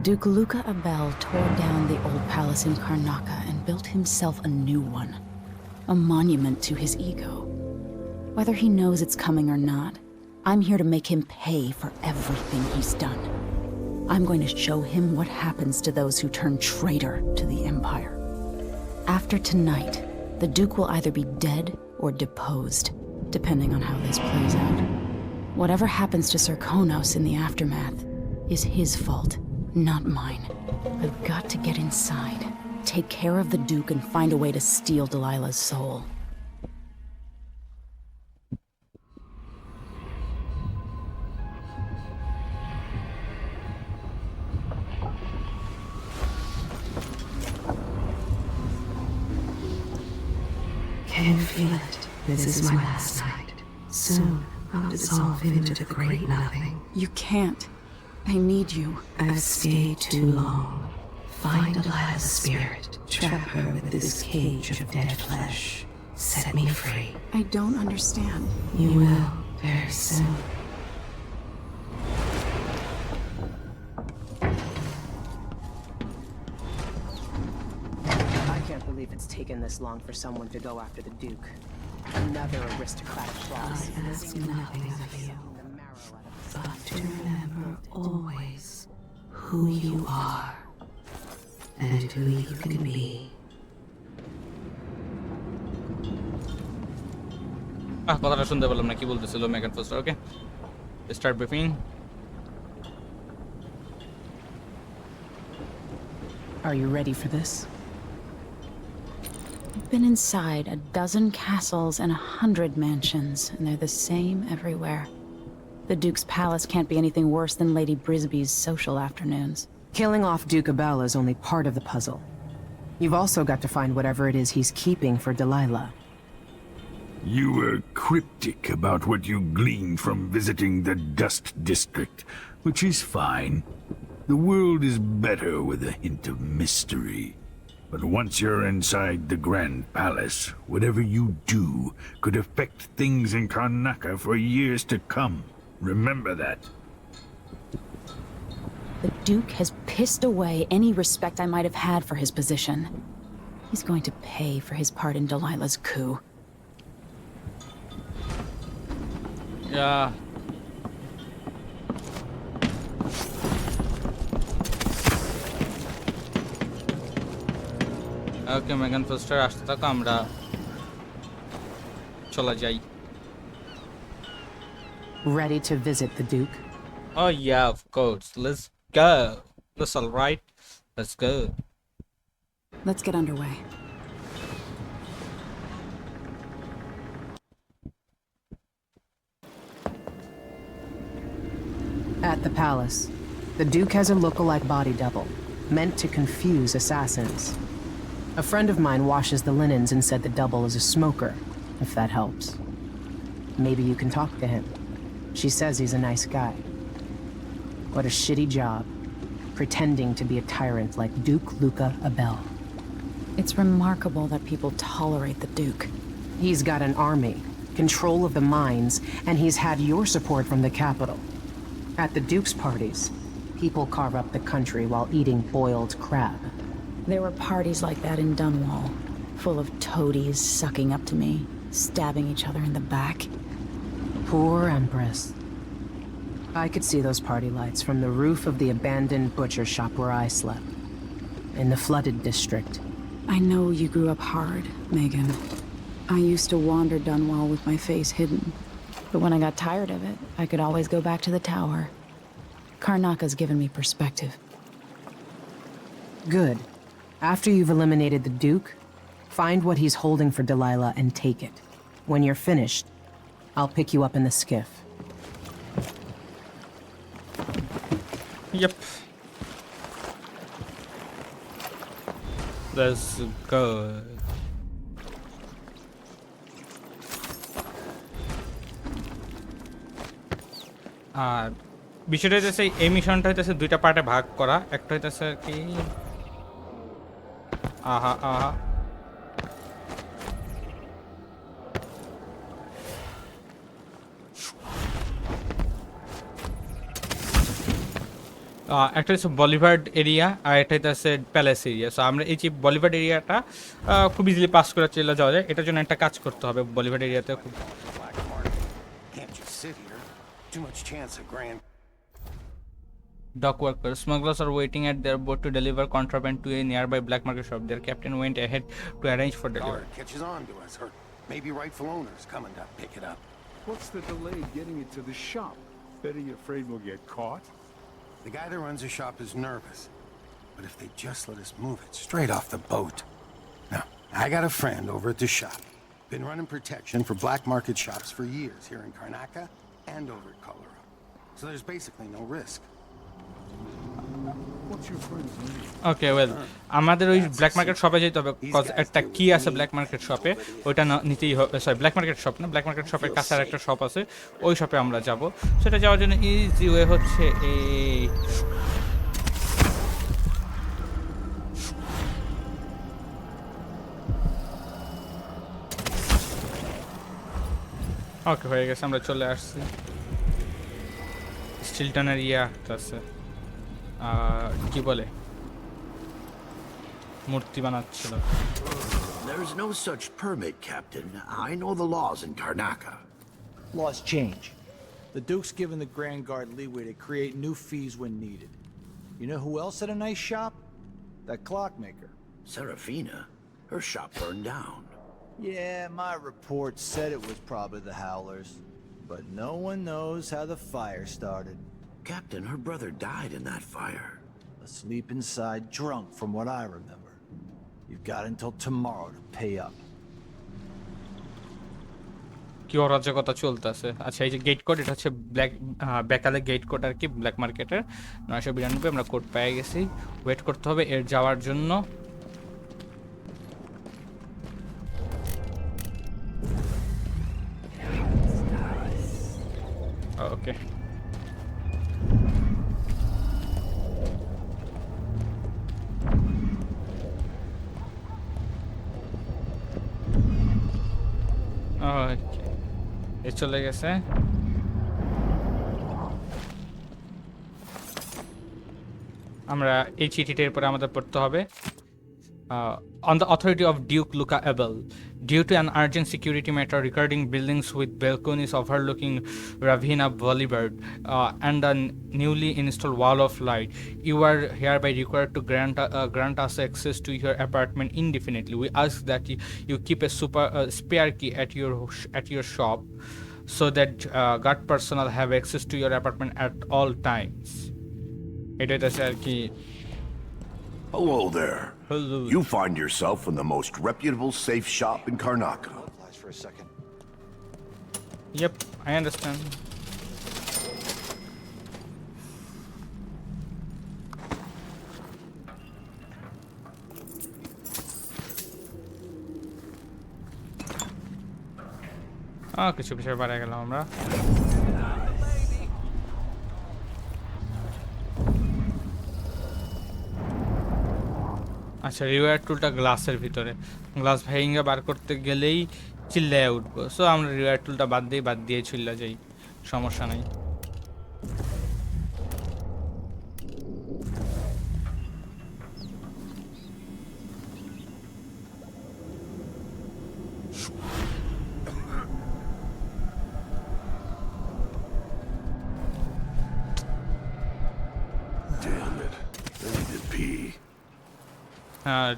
Duke Luca Abel tore down the old palace in Karnaca and built himself a new one. A monument to his ego. Whether he knows it's coming or not, I'm here to make him pay for everything he's done. I'm going to show him what happens to those who turn traitor to the Empire. After tonight, the Duke will either be dead or deposed, depending on how this plays out. Whatever happens to Sir Konos in the aftermath is his fault, not mine. I've got to get inside, take care of the Duke, and find a way to steal Delilah's soul. Can feel it. This is my last night. Soon, I'll dissolve into the great nothing. You can't. I need you. I've stayed too long. Find Delilah's spirit. Trap her with this cage of dead flesh. Set me free. I don't understand. You will, very soon. I can't believe it's taken this long for someone to go after the Duke. Another aristocratic boss. I ask nothing of you, but to remember always who you are and who you can be. কথাটা শুনতে পেলাম না কি বলতেছিল Megan Foster okay start briefing Are you ready for this? I've been inside a dozen castles and 100 mansions, and they're the same everywhere. The Duke's palace can't be anything worse than Lady Brisby's social afternoons. Killing off Duke Abel is only part of the puzzle. You've also got to find whatever it is he's keeping for Delilah. You were cryptic about what you gleaned from visiting the Dust District, which is fine. The world is better with a hint of mystery. But once you're inside the Grand Palace, whatever you do could affect things in Karnaca for years to come. Remember that. The Duke has pissed away any respect I might have had for his position. He's going to pay for his part in Delilah's coup. Yeah. Okay, Megan Foster আসতে থাকো আমরা চলে যাই Ready to visit the Duke? Oh yeah, of course. Let's go. That's all right. Let's go. Let's get underway. At the palace, the Duke has a look-alike body double, meant to confuse assassins. A friend of mine washes the linens and said the double is a smoker, if that helps. Maybe you can talk to him. She says he's a nice guy. What a shitty job, pretending to be a tyrant like Duke Luca Abel. It's remarkable that people tolerate the Duke. He's got an army, control of the mines, and he's had your support from the capital. At the Duke's parties, people carve up the country while eating boiled crab. There were parties like that in Dunwall, full of toadies sucking up to me, stabbing each other in the back. Poor Empress. I could see those party lights from the roof of the abandoned butcher shop where I slept, in the flooded district. I know you grew up hard, Megan. I used to wander Dunwall with my face hidden. But when I got tired of it, I could always go back to the tower. Karnaca's given me perspective. Good. After you've eliminated the Duke, find what he's holding for Delilah and take it. When you're finished, I'll pick you up in the skiff. Yep. Let's go. আর বিষয়টা হইতেছে এই মিশনটা হইতেছে দুইটা পার্টে ভাগ করা একটা হইতেছে কি আহা আহা একটা হচ্ছে বলিভার্ড এরিয়া আর একটা হচ্ছে প্যালেস এরিয়া। সো আমরা এই যে বলিভার্ড এরিয়াটা খুব ইজিলি পাস করে চলে যাওয়া যায়, এটার জন্য একটা কাজ করতে হবে বলিভার্ড এরিয়াতে। খুব Can't just sit here. Too much chance of grand. dock workers, smugglers are waiting at their boat to deliver contraband to a nearby black market shop. Their captain went ahead to arrange for delivery. Guard catches on to us, or maybe rightful owners coming to pick it up. What's the delay getting it to the shop? Betty afraid we'll get caught? The guy that runs the shop is nervous, but if they just let us move it straight off the boat. Now, I got a friend over at the shop. Been running protection for black market shops for years here in Karnaca and over at Colorado. So there's basically no risk. What's your friend's name? Okay well, আমাদের ওই black market শপে যেতে হবে, cause একটা কি আছে black market শপে, ওইটা নিতেই হবে। সরি, ব্ল্যাক মার্কেট শপ না, ব্ল্যাক মার্কেট শপের কাছে আর একটা শপ আছে, ওই শপে আমরা যাব। সেটা যাওয়ার জন্য ইজি ওয়ে হচ্ছে এই ওকে হয়ে গেছে, আমরা চলে আসছি। স্টিলটনের আছে, কি বলে, মূর্তি বানাচ্ছিল। There's no such permit, Captain. I know the laws in Karnaca. Laws change. The Duke's given the Grand Guard leeway to create new fees when needed. You know who else had a nice shop? That clockmaker. Serafina, her shop burned down. Yeah, my report said it was probably the Howlers. But no one knows how the fire started. Captain, her brother died in that fire. Asleep inside, drunk from what I remember. You've got until tomorrow to pay up. কি অরাজকতা চলতেছে। আচ্ছা, এই যে gate code, এটা হচ্ছে ব্যাকালে gate code আর কি, black মার্কেটের 992। আমরা কোড পেয়ে গেছি, ওয়েট করতে হবে এর যাওয়ার জন্য। ওকে, এ চলে গেছে। আমরা এই চিঠিটার পরে আমাদের পড়তে হবে। On the authority of Duke Luca Abel, due to an urgent security matter regarding buildings with balconies overlooking Ravina Boulevard and a newly installed wall of light, you are hereby required to grant us access to your apartment indefinitely. We ask that you keep a spare key at your shop, so that guard personnel have access to your apartment at all times. It is আর কি। Hello there. Hello. You find yourself in the most reputable safe shop in Karnaca. Applies for a second. Yep, I understand. কিছু বিষয় বাড়ে গেলাম আমরা। আচ্ছা, রিওয়ার টুলটা গ্লাসের ভিতরে, গ্লাস ভেঙে বার করতে গেলেই চিল্লায় উঠবো। সো আমরা রিওয়ার টুলটা বাদ দিয়ে চিল্লা যাই, সমস্যা নাই। Damn it. I need to pee.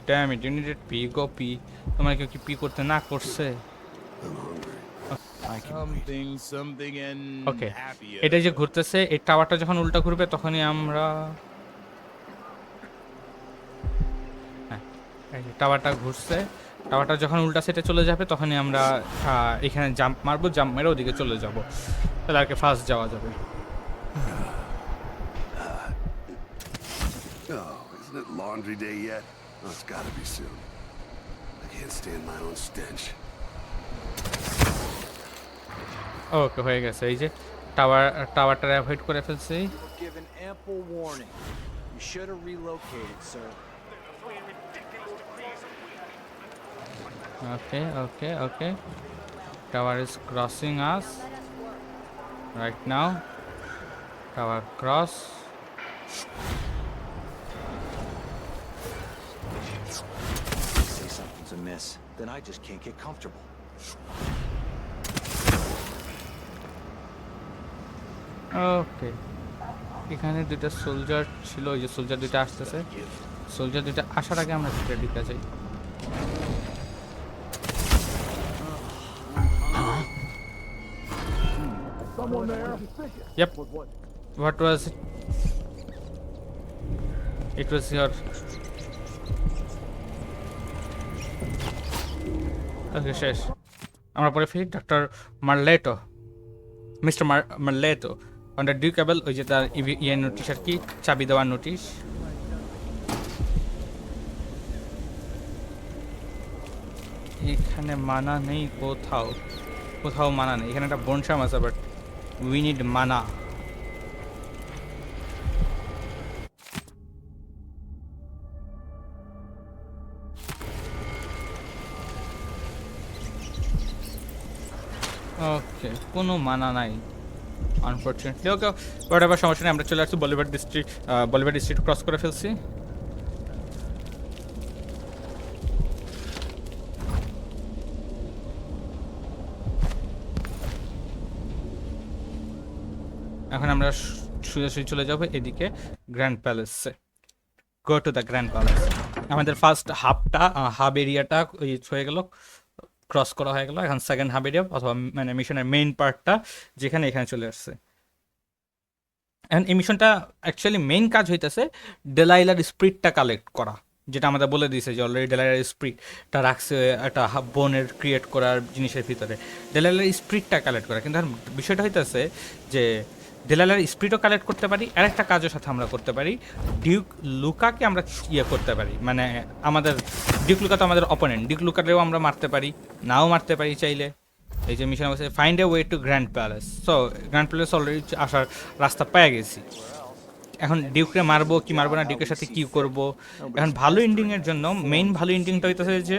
Damn it, you needed pee, go pee. তোমার কেউ কি পি করতে না করছে? Something and ওকে, এটা যে ঘুরতেছে, এই টাওয়ারটা যখন উল্টা ঘুরবে তখনই আমরা, হ্যাঁ এই টাওয়ারটা ঘুরছে, টাওয়ারটা যখন উল্টা সেটে চলে যাবে তখনই আমরা এখানে জাম্প মারবো, জাম্প মেরে ওদিকে চলে যাব, তাহলে আর কি ফার্স্ট যাওয়া যাবে। Oh, isn't it laundry day yet? Oh, it's gotta be soon. I can't stand my own stench. ওকে, হয়ে গেছে। এই যে টাওয়ারটা অ্যাভয়েড করে ফেলছি। Given ample warning. You should have relocated, sir. Okay. Tower is crossing us right now. Tower cross. this, then I just can't get comfortable. ওকে, এখানে দুইটা soldier ছিল, ওই যে সোলজার দুইটা আসতেছে। সোলজার দুইটা আসার আগে আমরা ভিতরে ঢুকে যাই। Yep. What was it? It was your... Okay, শেষ। আমরা পরে ফিরি ডক্টর মার্লেটো, মিস্টার মার্লেটো আন্ডার ডিউকেবল, ওই যে তার ইয়ে নোটিশ আর কি, চাবি দেওয়ার নোটিশ। এখানে মানা নেই কোথাও, কোথাও মানা নেই। এখানে একটা বনশাম আছে, বাট উই নিড মানা। ওকে, কোনো মানা নাই আনফরচুনেটলি। ওকে, বাট আবার সমস্যা নেই, আমরা চলে আসছি Bolivar district. Bolivar district cross করে ফেলছি। এখন আমরা সোজাসুজি চলে যাব এদিকে গ্র্যান্ড প্যালেসে। Go to the grand palace. আমাদের ফার্স্ট হাব এরিয়াটা হয়ে গেল, ক্রস করা হয়ে গেল। এখন সেকেন্ড হাব এরিয়া অথবা মানে মিশনের মেইন পার্টটা যেখানে, এখানে চলে আসছে। এখন এই মিশনটা অ্যাকচুয়ালি মেইন কাজ হইতেছে ডেলাইলার স্পিরিটটা কালেক্ট করা, যেটা আমাদের বলে দিয়েছে যে অলরেডি ডেলাইলার স্পিরিটটা রাখছে একটা বোনের ক্রিয়েট করার জিনিসের ভিতরে, ডেলাইলার স্পিরিটটা কালেক্ট করা। কিন্তু বিষয়টা হইতেছে যে ডেলাইলার স্পিরিটও কালেক্ট করতে পারি, আর একটা কাজের সাথে আমরা করতে পারি ডিউক লুকাকে আমরা ইয়ে করতে পারি। মানে আমাদের ডিউক লুকা তো আমাদের অপোনেন্ট, ডিউক লুকারেও আমরা মারতে পারি, নাও মারতে পারি চাইলে। এই যে মিশন আছে find a way to grand palace. So grand palace already আসার রাস্তা পেয়ে গেছি। এখন ডিউককে মারবো কি মারবো না, ডিউকের সাথে কি করব। এখন ভালো এন্ডিংয়ের জন্য মেইন ভালো এন্ডিংটা হইতেছে যে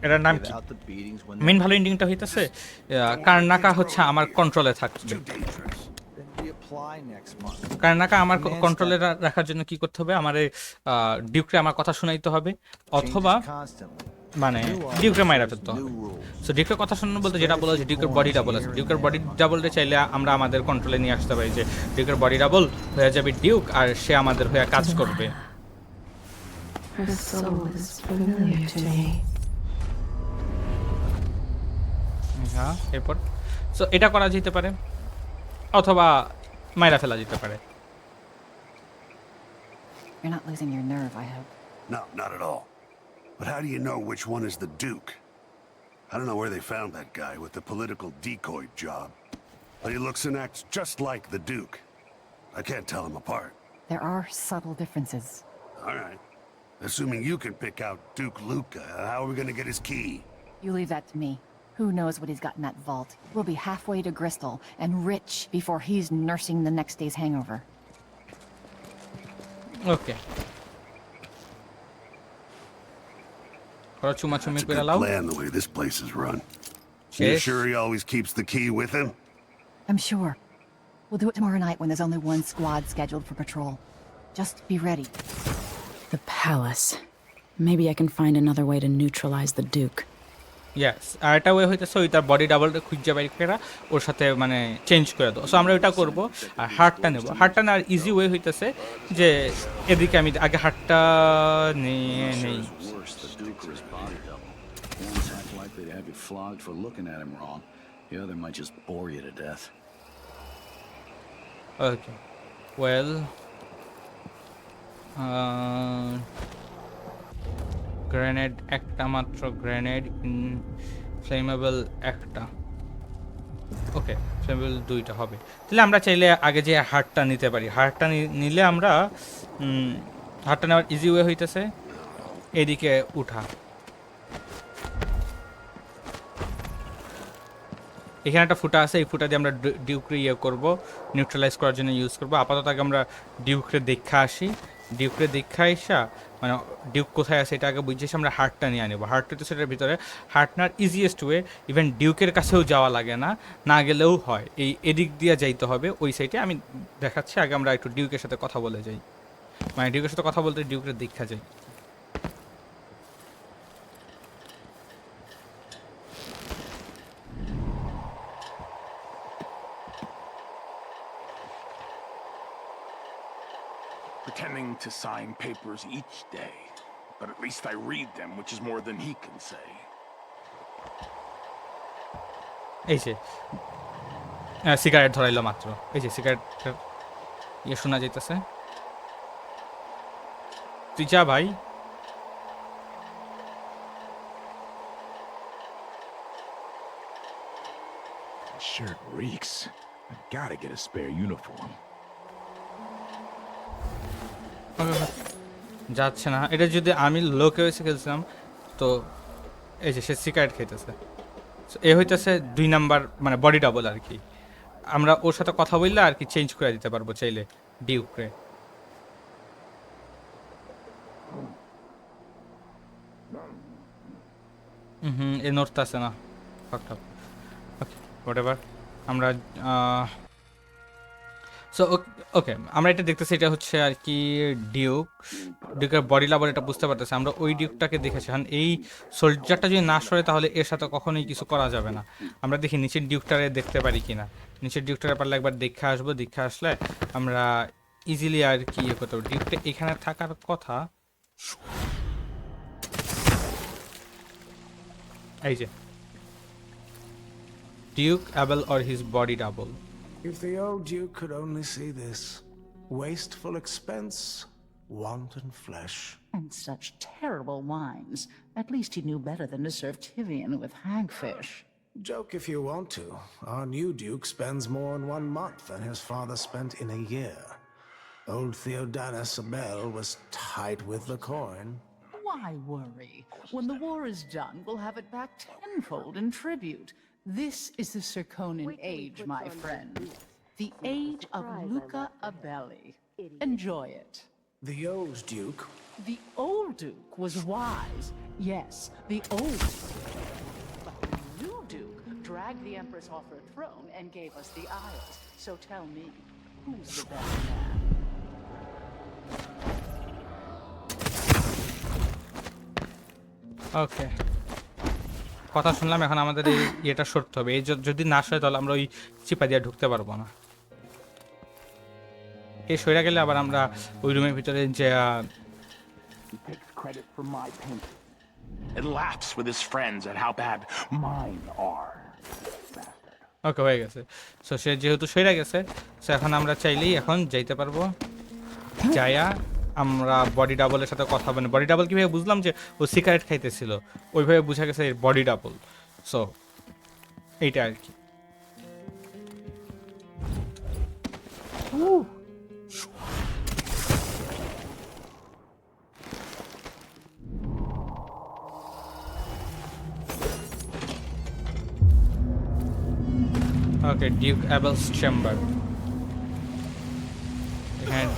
এটার নাম কি, মেইন ভালো এন্ডিংটা হইতেছে কার্নাকা হচ্ছে আমার কন্ট্রোলে থাকবে। কার্নাকা আমার কন্ট্রোলে রাখার জন্য কি করতে হবে, আমার ডিউককে আমার কথা শোনাইতে হবে, অথবা মানে ডিউকের মাইরা ফেলতে হবে। সো ডিউকের কথা শুনুন বলতে যেটা বলা যে ডিউকের বডি ডাবল আছে, ডিউকের বডি ডাবলটা চাইলে আমরা আমাদের কন্ট্রোলে নিয়ে আসতে পারি, যে ডিউকের বডি ডাবল হয়ে যাবে ডিউক, আর সে আমাদের হয়ে কাজ করবে। হ্যাঁ, এরপর সো এটা করা যেতে পারে, অথবা মাইরা ফেলা যেতে পারে। You're not losing your nerve, I hope. No, not at all. But how do you know which one is the Duke? I don't know where they found that guy with the political decoy job, but he looks and acts just like the Duke. I can't tell them apart. There are subtle differences. All right. Assuming you can pick out Duke Luca, how are we going to get his key? You leave that to me. Who knows what he's got in that vault? We'll be halfway to Bristol and rich before he's nursing the next day's hangover. That's Okay. a good plan, the way this place is run. You sure he always keeps the key with him? I'm sure. We'll do it tomorrow night when there's only one squad scheduled for patrol. Just be ready. The palace. Maybe I can find another way to neutralize the Duke. Yes, আর এটা way হইতেছে ওই তার body ডাবলটা খুঁজে বাইর করে ওর সাথে মানে change করে দাও। সো আমরা ওইটা করব, আর হার্টটা নেব। হার্টটা নেওয়ার ইজি ওয়ে হইতেছে যে এদিকে আমি আগে হার্টটা নিয়ে নেই। ওকে, ওয়েল গ্রেনেড একটা মাত্র, গ্রেনেড ফ্লেমেবল একটা, ওকে ফ্লেমেবল দুইটা হবে। তাহলে আমরা চাইলে আগে যে হার্টটা নিতে পারি, হার্টটা নিলে আমরা হার্টটা নেওয়ার ইজি ওয়ে হইতেছে এদিকে উঠা। এখানে একটা ফুটা আছে, এই ফুটা দিয়ে আমরা ডিউকরে ইয়ে করবো, নিউট্রালাইজ করার জন্য ইউজ করবো। আপাতত আগে আমরা ডিউকরে দেখা আসি, ডিউকরে দেখা আসা মানে ডিউক কোথায় আছে এটা আগে বুঝেছি, আমরা হার্টটা নিয়ে নেবো। হার্টটা তো সেটার ভিতরে, হার্ট নেওয়ার ইজিয়েস্ট ওয়ে, ইভেন ডিউকের কাছেও যাওয়া লাগে না, না গেলেও হয়, এই এদিক দিয়ে যাইতে হবে ওই সাইডে। আমি দেখাচ্ছি, আগে আমরা একটু ডিউকের সাথে কথা বলে যাই, মানে ডিউকের সাথে কথা বলতে ডিউকের দেখা যাই। pretending to sign papers each day. But at least I read them, which is more than he can say. এই যে সিগারেট ধরাইলো মাত্র, এই যে সিগারেট ইয়ে শোনা যাইতেছে। তুই যা ভাই। Shirt reeks. I gotta get a spare uniform. যাচ্ছে না। এটা যদি আমি লোকে হয়েছে খেলছিলাম তো এই যে সে সিগারেট খাইতেছে, এ হইতেছে 2 নাম্বার মানে বডি ডাবল আর কি। আমরা ওর সাথে কথা বললে আর কি চেঞ্জ করে দিতে পারবো চাইলে ডিউকরে। এ নড়তেছে না। ওকে হোয়াটএভার। আমরা সো ওকে আমরা এটা দেখতেছি, এটা হচ্ছে আর কি ডিউকের বডি লাভার, এটা বুঝতে পারতেছি। আমরা ওই ডিউকটাকে দেখেছি। এখন এই সোলজারটা যদি না সরে তাহলে এর সাথে কখনোই কিছু করা যাবে না। আমরা দেখি নিচের ডিউকটারে দেখতে পারি কিনা। নিচের ডিউকটারে পারলে একবার দেখে আসবো, দেখে আসলে আমরা ইজিলি আর কি ইয়ে করতে পারবো। ডিউকটা এখানে থাকার কথা। এই যে Duke Abel or his body double. If the old Duke could only see this. Wasteful expense, wanton flesh. And such terrible wines. At least he knew better than to serve Tivian with hagfish. Joke if you want to. Our new Duke spends more in 1 month than his father spent in a year. Old Theodanis Abel was tight with the coin. Why worry? When the war is done, we'll have it back tenfold in tribute. This is the Circonan age, my friend. The age of Luca Abeli. Enjoy it. The old Duke? The old Duke was wise. Yes, the old Duke. But the new Duke dragged the Empress off her throne and gave us the Isles. So tell me, who's the best man? ওকে কথা শুনলাম। এখন আমাদের এই ইয়েটা সরতে হবে। এই যদি না সরে তাহলে আমরা ওই চিপা দিয়ে ঢুকতে পারবো না। এই সরে গেলে আবার আমরা ওই রুমের ভিতরে যে He takes credit for my painting and laughs with his friends at how bad mine are. ওকে হয়ে গেছে। সো সে যেহেতু সরে গেছে, সো এখন আমরা চাইলেই এখন যাইতে পারবো। যায়া আমরা বডি ডাবলের সাথে কথা বলি। বডি ডাবল কীভাবে বুঝলাম যে ও সিগারেট খাইতেছিল, ওইভাবে বোঝা গেছে এর বডি ডাবল। সো এইটা আর কি। Okay, Duke Abel's chamber. And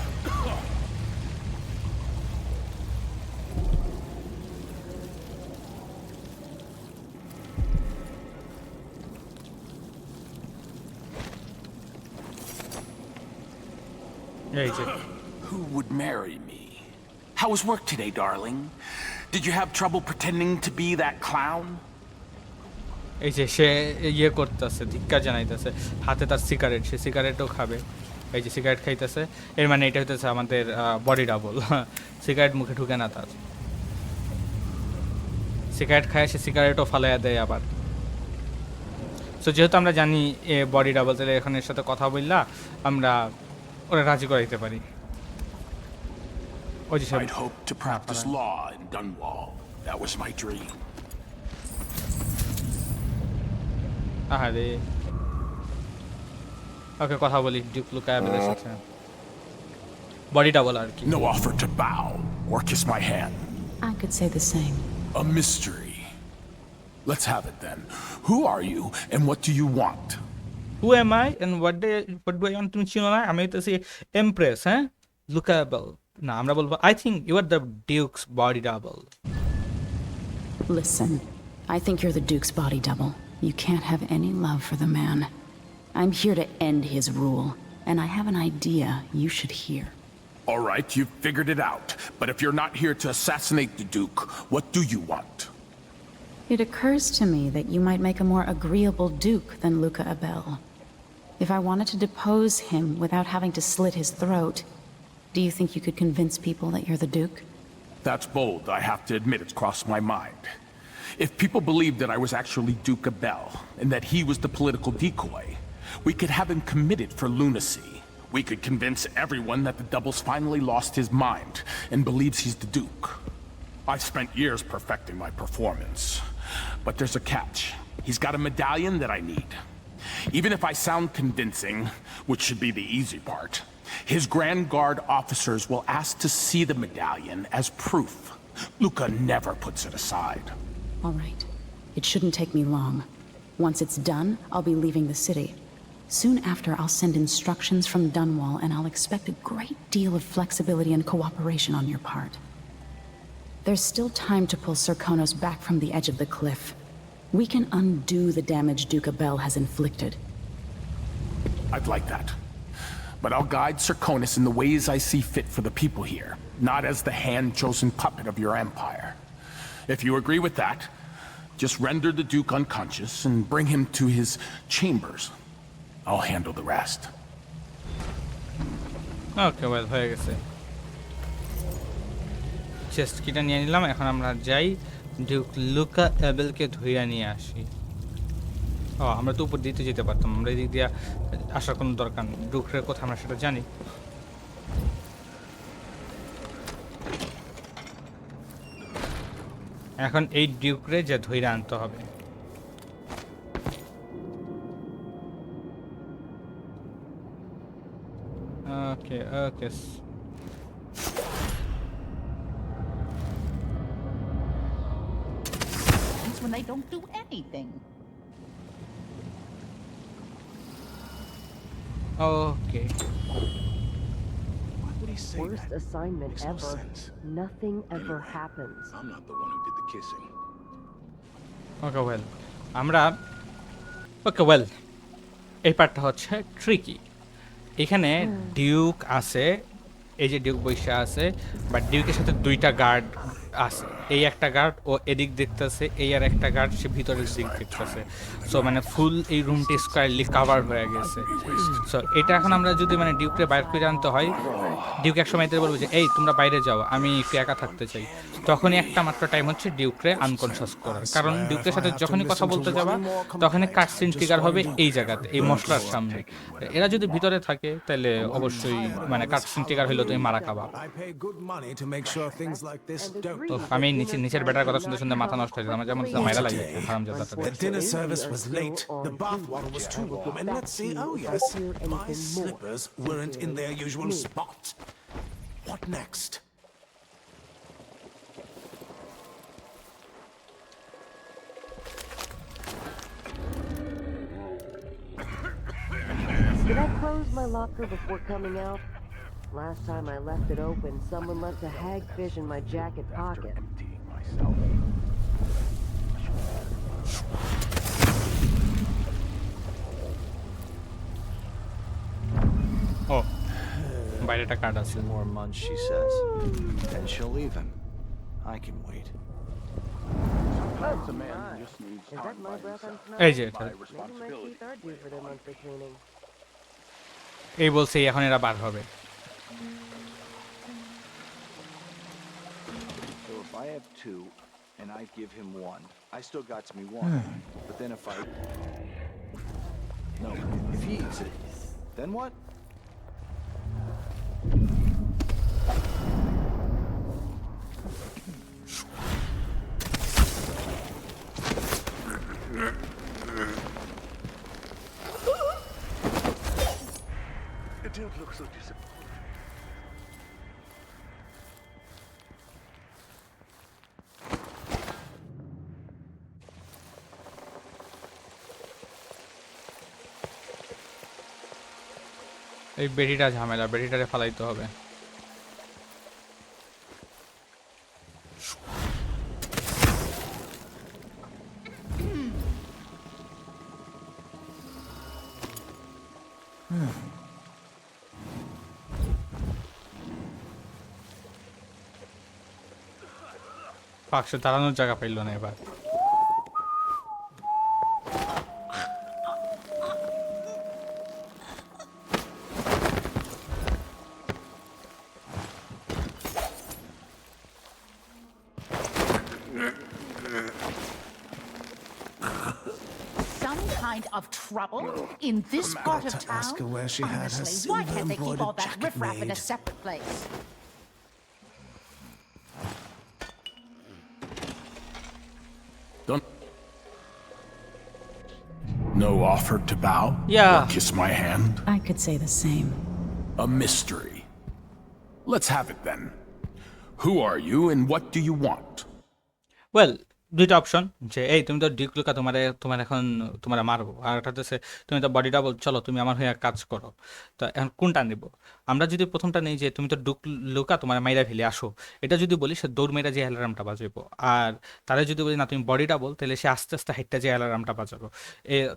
Who would marry me? How was work today, darling? Did you have trouble pretending to be that clown? এই যে সে ইয়ে করতেছে, ধিক্কার জানাইতেছে, হাতে তার সিগারেট, সে সিগারেটও খাবে। এই যে সিগারেট খাইতেছে, এর মানে এটা হইতেছে আমাদের বডি ডাবল। সিগারেট মুখে ঢুকে না তার, সিগারেট খায়, সে সিগারেটও ফালাইয়া দেয় আবার। সো যেহেতু আমরা জানি এ বডি ডাবল, তাহলে এখন এর সাথে কথা বললা আমরা ওরা রাজি করাইতে পারি। I'd hoped to practice law in Dunwall. That was my dream. আহারে ওকে কথা বলি ডিউক লুকা অ্যাবেলের সাথে। বডি ডাবল আর কি। No offer to bow or kiss my hand. I could say the same. A mystery. Let's have it then. Who are you and what do you want? Who am I and what do I want? তুমি চিনো না, আমি হইতেছি empress. হ্যাঁ, Luka Abel না, আমরা বলবো I think you are the Duke's body double. Listen, I think you're the Duke's body double. You can't have any love for the man. I'm here to end his rule, and I have an idea you should hear. All right, you've figured it out. But if you're not here to assassinate the Duke, what do you want? It occurs to me that you might make a more agreeable Duke than Luca Abel. If I wanted to depose him without having to slit his throat, Do you think you could convince people that you're the Duke? That's bold. I have to admit it's crossed my mind. If people believed that I was actually Duke Abel, and that he was the political decoy, we could have him committed for lunacy. We could convince everyone that the Double's finally lost his mind, and believes he's the Duke. I've spent years perfecting my performance. But there's a catch. He's got a medallion that I need. Even if I sound convincing, which should be the easy part, his Grand Guard officers will ask to see the medallion as proof. Luca never puts it aside. All right. It shouldn't take me long. Once it's done, I'll be leaving the city. Soon after, I'll send instructions from Dunwall, and I'll expect a great deal of flexibility and cooperation on your part. There's still time to pull Serkonos back from the edge of the cliff. We can undo the damage Duke Abel has inflicted. I'd like that. But I'll guide Serkonos in the ways I see fit for the people here, not as the hand-chosen puppet of your empire. If you agree with that, just render the Duke unconscious and bring him to his chambers. I'll handle the rest. Okay well হয়ে গেছে chest কিটা নিয়ে নিলাম এখন আমরা যাই Duke Luka এবেলকে ধুইয়া নিয়ে আসি ও আমরা তো উপর দিতে যেতে পারতাম আমরা এদিক দিয়ে আসার কোনো দরকার নেই ডিউকের কথা আমরা সেটা জানি এখন এই ডিউকরে যে ধুইয়া আনতে হবে Okay, okay. When they don't do anything. Okay. Why would he say Worst that? assignment Makes no ever. sense. Nothing ever happens. I'm not the one who did the kissing. Okay, well. আমরা Okay, well. এই পার্টটা হচ্ছে tricky এখানে Duke আছে এই যে Duke বৈশা আছে বাট ডিউকের সাথে দুইটা গার্ড আছে এই একটা গার্ড ও এদিক দেখতেছে এই আর একটা গার্ড সে ভিতরের দিক দেখতেছে সো মানে ফুল এই রুমটি স্কয়ারলি কভার হয়ে গেছে সো এটা এখন আমরা যদি মানে ডিউককে বাইরে করে আনতে হয় ডিউক এক সময় বলবে যে এই তোমরা বাইরে যাও আমি একটু একা থাকতে চাই তখনই একটা মাত্র টাইম হচ্ছে ডিউককে আনকনশাস করার কারণ ডিউকের সাথে যখনই কথা বলতে যাবা তখনই কাটসিন ট্রিগার হবে এই জায়গাতে এই মশলার সামনে এরা যদি ভিতরে থাকে তাহলে অবশ্যই মানে কাটসিন ট্রিগার হলো তুমি মারা খাবা তো আমি নিচের ব্যাটার কথা শুনতে শুনতে মাথা নষ্ট হয়ে যায় আমার যেমন মাইরা লাগে হারামজাদাটা The dinner service was late, the bath water was too warm, and let's see, oh yes, my slippers weren't in their usual spot. What next? Did I close my locker before coming out? Last time I left it open, someone left a hagfish in my jacket pocket. Oh, বাইরেটা card আছে More months, she says. Then she'll leave him. I can wait. Is that my breath I'm smelling? এই যে এটা Maybe my teeth are due for their monthly cleaning. এই বলছে এখন এরা বার হবে So if I have two, and I give him one, I still got me one. But then if I... No, if he eats it, then what? The dude looks so disappointed. এই বেটিটা ঝামেলা বেটিটারে ফালাইতে হবে পাকশে দাঁড়ানোর জায়গা pile না এবার kind of trouble in this part of to ask her town? where she had her Honestly, why can't they keep all silver-embroidered that jacket riffraff in a made. separate place? Don't. No offer to bow? Yeah. Or kiss my hand? I could say the same. A mystery. Let's have it then. Who are you and what do you want? Well দুইটা option যে এই তুমি তো Duke Luka তোমার এখন তোমার মারবো, আর একটা হচ্ছে তুমি তো বডি ডাবল, চলো তুমি আমার হয়ে কাজ করো। তো এখন কোনটা নিব? আমরা যদি প্রথমটা নেই যে তুমি তো ডুক লুকা তোমার মাইরা ফেলে আসো, এটা যদি বলি সে দৌড় মেরা যে অ্যালার্মটা বাজাবো, আর তারা যদি বলি না তুমি বডি ডাবল, তাহলে সে আস্তে আস্তে হাইটটা যে অ্যালার্মটা বাজাবো,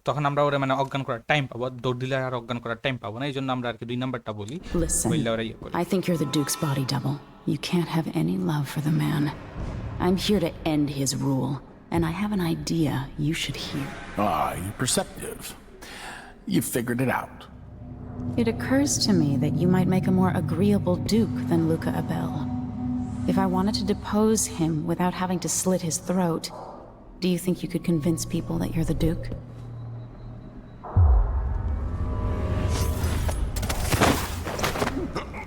তখন আমরা ওরা মানে অজ্ঞান করার টাইম পাবো, দৌড় দিলে আর অজ্ঞান করার টাইম পাবো না, এই জন্য আমরা আর কি 2 নাম্বারটা বলি। Listen, বললে ওরা ইয়ে করে। I think you're the Duke's body double. You can't have any love for the man. I'm here to end his rule, and I have an idea you should hear. Ah, you're perceptive. You've figured it out. It occurs to me that you might make a more agreeable Duke than Luca Abel. If I wanted to depose him without having to slit his throat, do you think you could convince people that you're the Duke?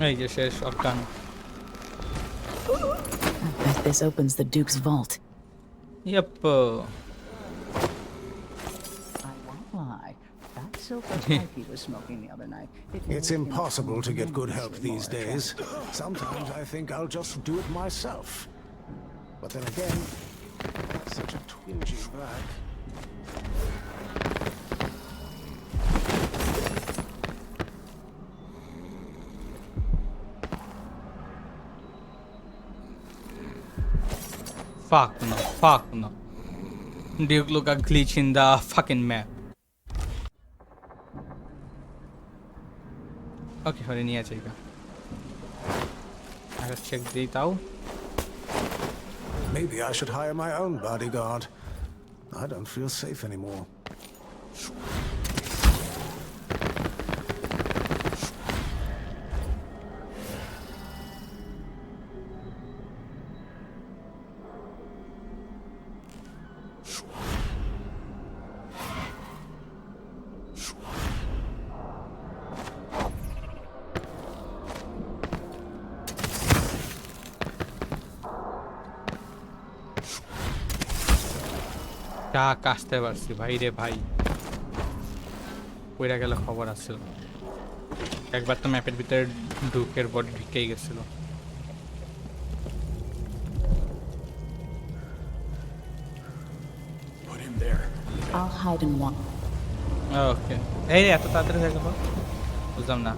এই যে শেষ অজ্ঞান। I bet this opens the Duke's vault. Yep. I won't lie. That silver pipe he was smoking the other night. It's impossible to get good help these days. Sometimes I think I'll just do it myself. But then again, such a twingy back. Fuck no. Duke look a glitch in the fucking map. Okay, হরে নিয়ে আছে এটা। আগে check দিই তাও। Maybe I should hire my own bodyguard. I don't feel safe anymore. আসতে পারছি ভাই রে ভাই, কইরা গেলে খবর আসছিল। একবার তো ম্যাপের ভিতরে ডুকের বডি ঢুকেই গেছিল। Put him there. I'll hide in one. ওকে, এই এত তাড়াতাড়ি হয়ে গেল বুঝলাম না।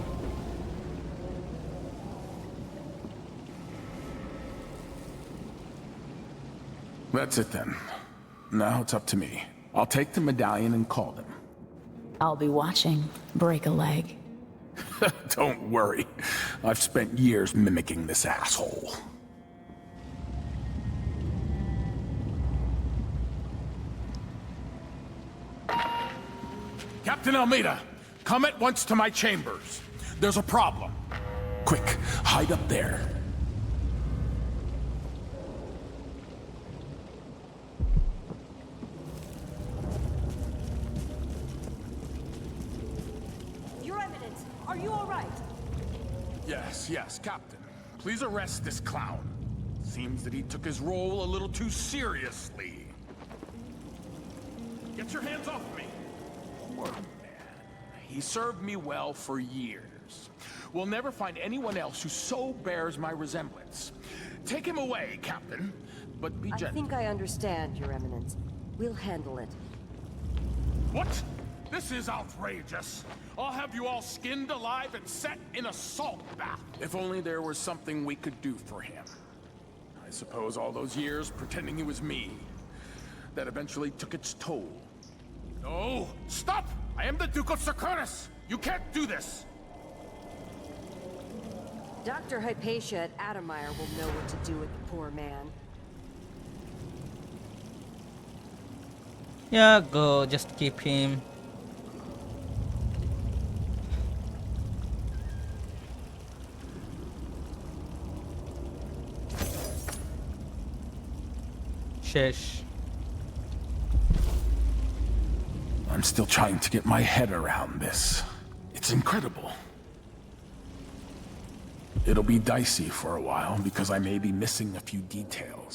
That's it then. Now it's up to me. I'll take the medallion and call them. I'll be watching. Break a leg. Don't worry. I've spent years mimicking this asshole. Captain Almeida, come at once to my chambers. There's a problem. Quick, hide up there. Are you all right? Yes, Captain. Please arrest this clown. Seems that he took his role a little too seriously. Get your hands off me! Poor man. He served me well for years. We'll never find anyone else who so bears my resemblance. Take him away, Captain, but be gentle. I think I understand, Your Eminence. We'll handle it. What? This is outrageous. I'll have you all skinned alive and set in a salt bath. If only there was something we could do for him. I suppose all those years pretending he was me, that eventually took its toll. No! Stop! I am the Duke of Serconis! You can't do this! Dr. Hypatia at Adamire will know what to do with the poor man. Yeah, go. Just keep him. শেষ। I'm still trying to get my head around this. It's incredible. It'll be dicey for a while because I may be missing a few details.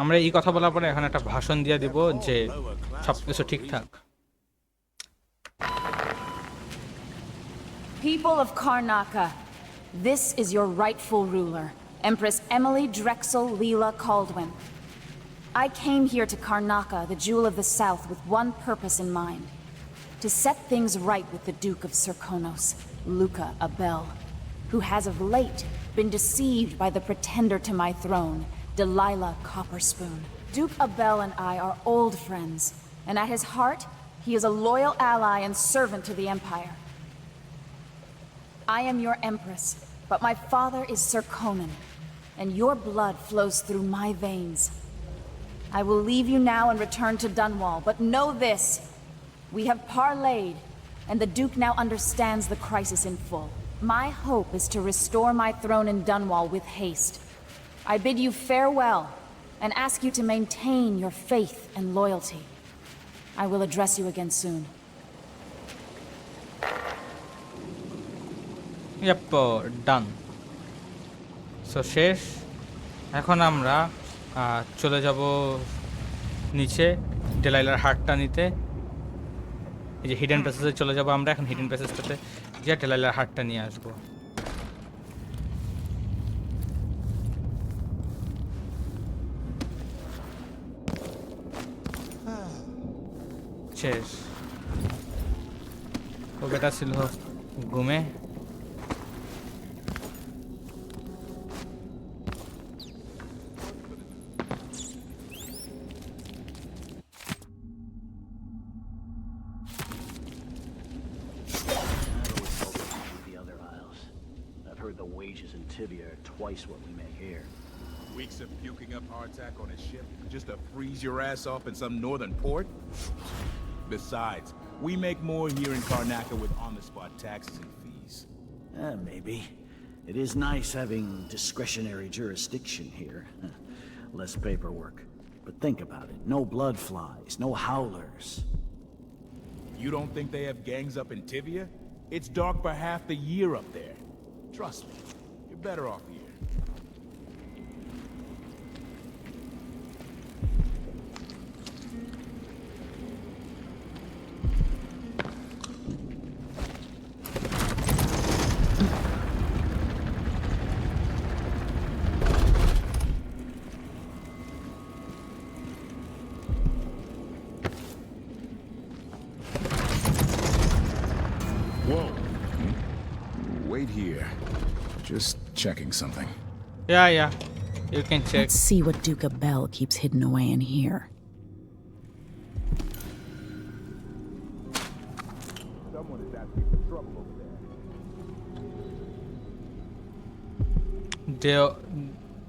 আমরা এই কথা বলার পরে এখন একটা ভাষণ দিয়ে দেব যে সবকিছু ঠিকঠাক। People of Karnaca, this is your rightful ruler, Empress Emily Drexel Leela Kaldwin. I came here to Karnaca, the Jewel of the South, with one purpose in mind. To set things right with the Duke of Serkonos, Luca Abel, who has of late been deceived by the pretender to my throne, Delilah Copperspoon. Duke Abel and I are old friends, and at his heart, he is a loyal ally and servant to the Empire. I am your Empress, but my father is Serkonan, and your blood flows through my veins. I will leave you now and return to Dunwall, but know this. We have parlayed, and the Duke now understands the crisis in full. My hope is to restore my throne in Dunwall with haste. I bid you farewell, and ask you to maintain your faith and loyalty. I will address you again soon. Yep, done. So শেষ। এখন আমরা চলে যাব নিচে ডেলাইলার হার্টটা নিতে। এই যে hidden প্যাসেজে চলে যাব আমরা এখন হিডেন প্যাসেজটাতে গিয়ে ডেলাইলার হার্টটা নিয়ে আসব। শেষ। ও বেটা ছিল ঘুমে। Twice what we make here. Weeks of puking up hardtack on a ship just to freeze your ass off in some northern port? Besides, we make more here in Karnaca with on-the-spot taxes and fees. Maybe. It is nice having discretionary jurisdiction here. Less paperwork. But think about it. No blood flies, no howlers. You don't think they have gangs up in Tivia? It's dark for half the year up there. Trust me, you're better off here. Wait here. Just checking something. Yeah. You can check. Let's see what Duke Abel keeps hidden away in here. Someone is asking for trouble over there. The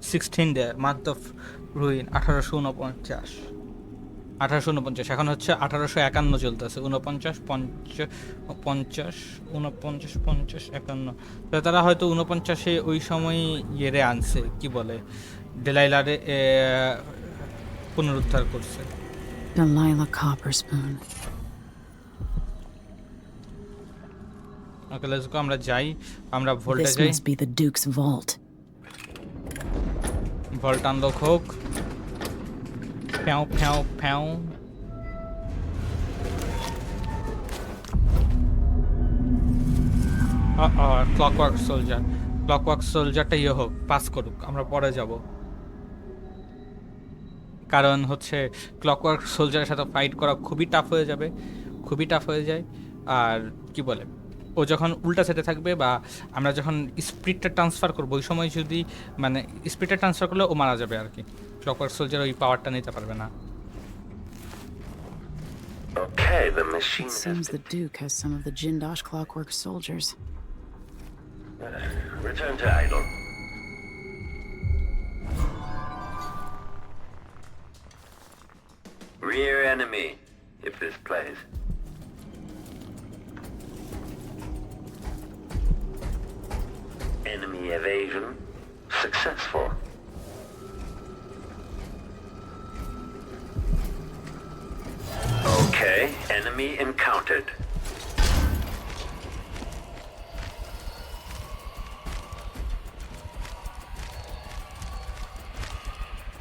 16 there, month of ruin, 1849 এখন হচ্ছে 1851 চলতেছে 49 50 49 50 51 তারা হয়তো 49-এ ওই সময় ইয়েরে আনছে কি বলে ডেলাইলারে পুনরুদ্ধার করছে Delilah Copperspoon. Okay let's go আমরা যাই আমরা ভোল্টে This যাই must be the Duke's vault. Volt unlock হোক Pow. Clockwork Soldierটা ইয়ে হোক পাস করুক আমরা পরে যাব কারণ হচ্ছে ক্লকওয়ার্ক সোলজারের সাথে ফাইট করা খুবই টাফ হয়ে যায় আর কি বলে ও যখন উল্টা সাইডে থাকবে বা আমরা যখন স্পিডটা ট্রান্সফার করবো ওই সময় যদি মানে স্পিডটা ট্রান্সফার করলে ও মারা যাবে আর কি ক্লকওয়ার্ক সোলজার ওই পাওয়ারটা নিতে পারবে না Okay, the machine. It seems the Duke has some of the Jindosh Clockwork soldiers. Return to idle. Rear enemy, if this plays. Enemy evasion successful. Okay, Enemy encountered.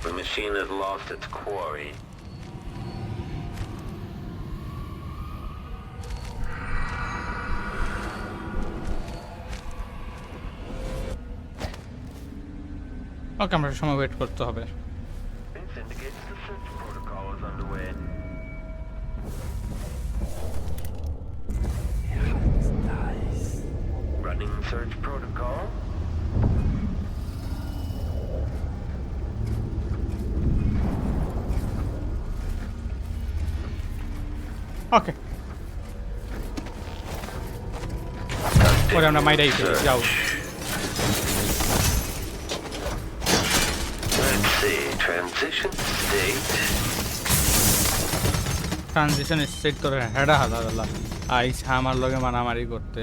The machine has lost its quarry. ওকে, আমরা সময় wait করতে হবে। This indicates the search protocol is underway. Nice. Running search protocol. ওকে, পরে আমরা মাইরাই ফেলি, যাও। Let's see, transition state. Transition state করে হেডা হালা আইস আমার লগে মারামারি করতে।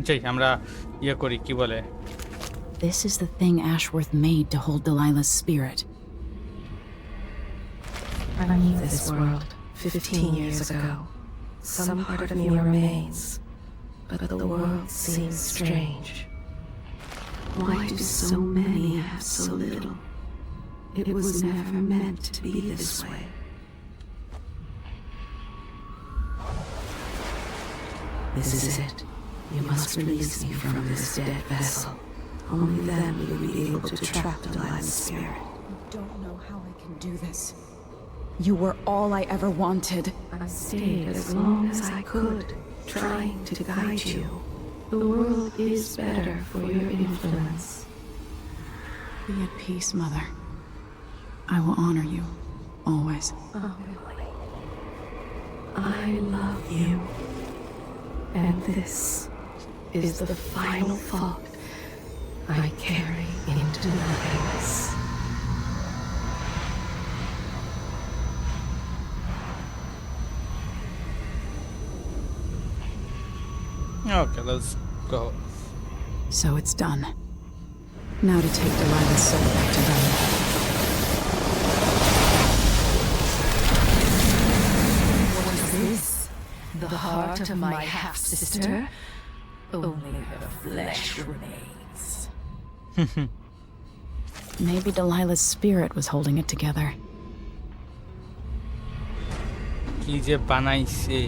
যাই আমরা ইয়ে করি, কি বলে, This is the thing Ashworth made to hold Delilah's spirit. Underneath this world, 15 years ago, some part of me remains, but the world seems strange. Why do so many have so little? It was never meant to be this way. This is it. You must release me from this dead vessel. Only then will you be able to trap Delilah's spirit. I don't know how I can do this. You were all I ever wanted. I stayed as long as I could, trying to guide you. The world is better for your influence. Be at peace, Mother. I will honor you, always. I love you. And this is the final thought I carry into nothingness. Okay, let's go. So it's done. Now to take Delilah's soul back to them. What is this? The heart of my half-sister? Only her flesh remains. Maybe Delilah's spirit was holding it together. কি যে বানাইছে।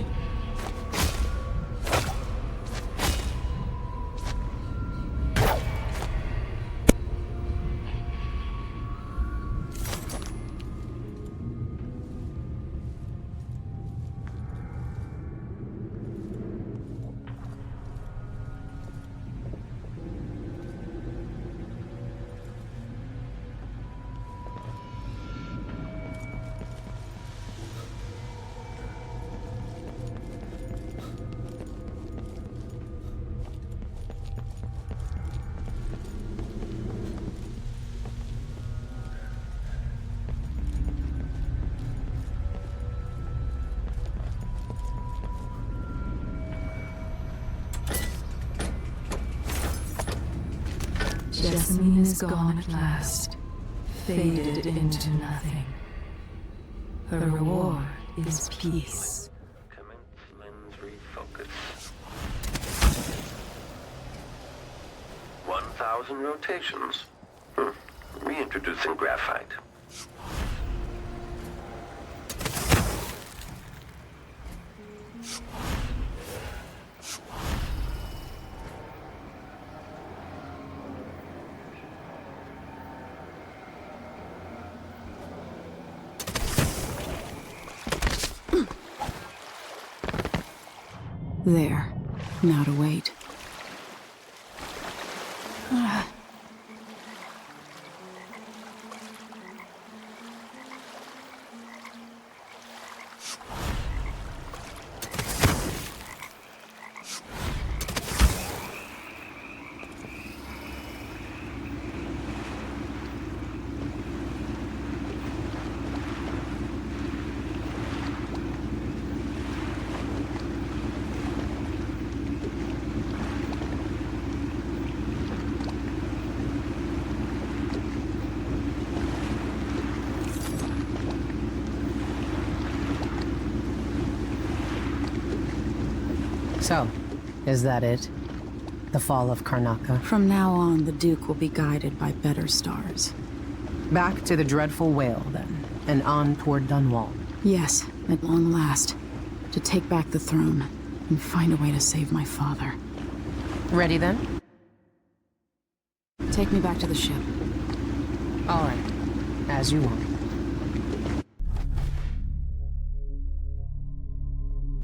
Jessamine is gone at last, faded into nothing. Her reward is peace. Commence lens refocus. 1,000 rotations. Reintroducing graphite. There. Now to wait. So, is that it? The fall of Karnaca? From now on, the Duke will be guided by better stars. Back to the dreadful whale, then, and on toward Dunwall. Yes, at long last. To take back the throne, and find a way to save my father. Ready, then? Take me back to the ship. All right. As you want.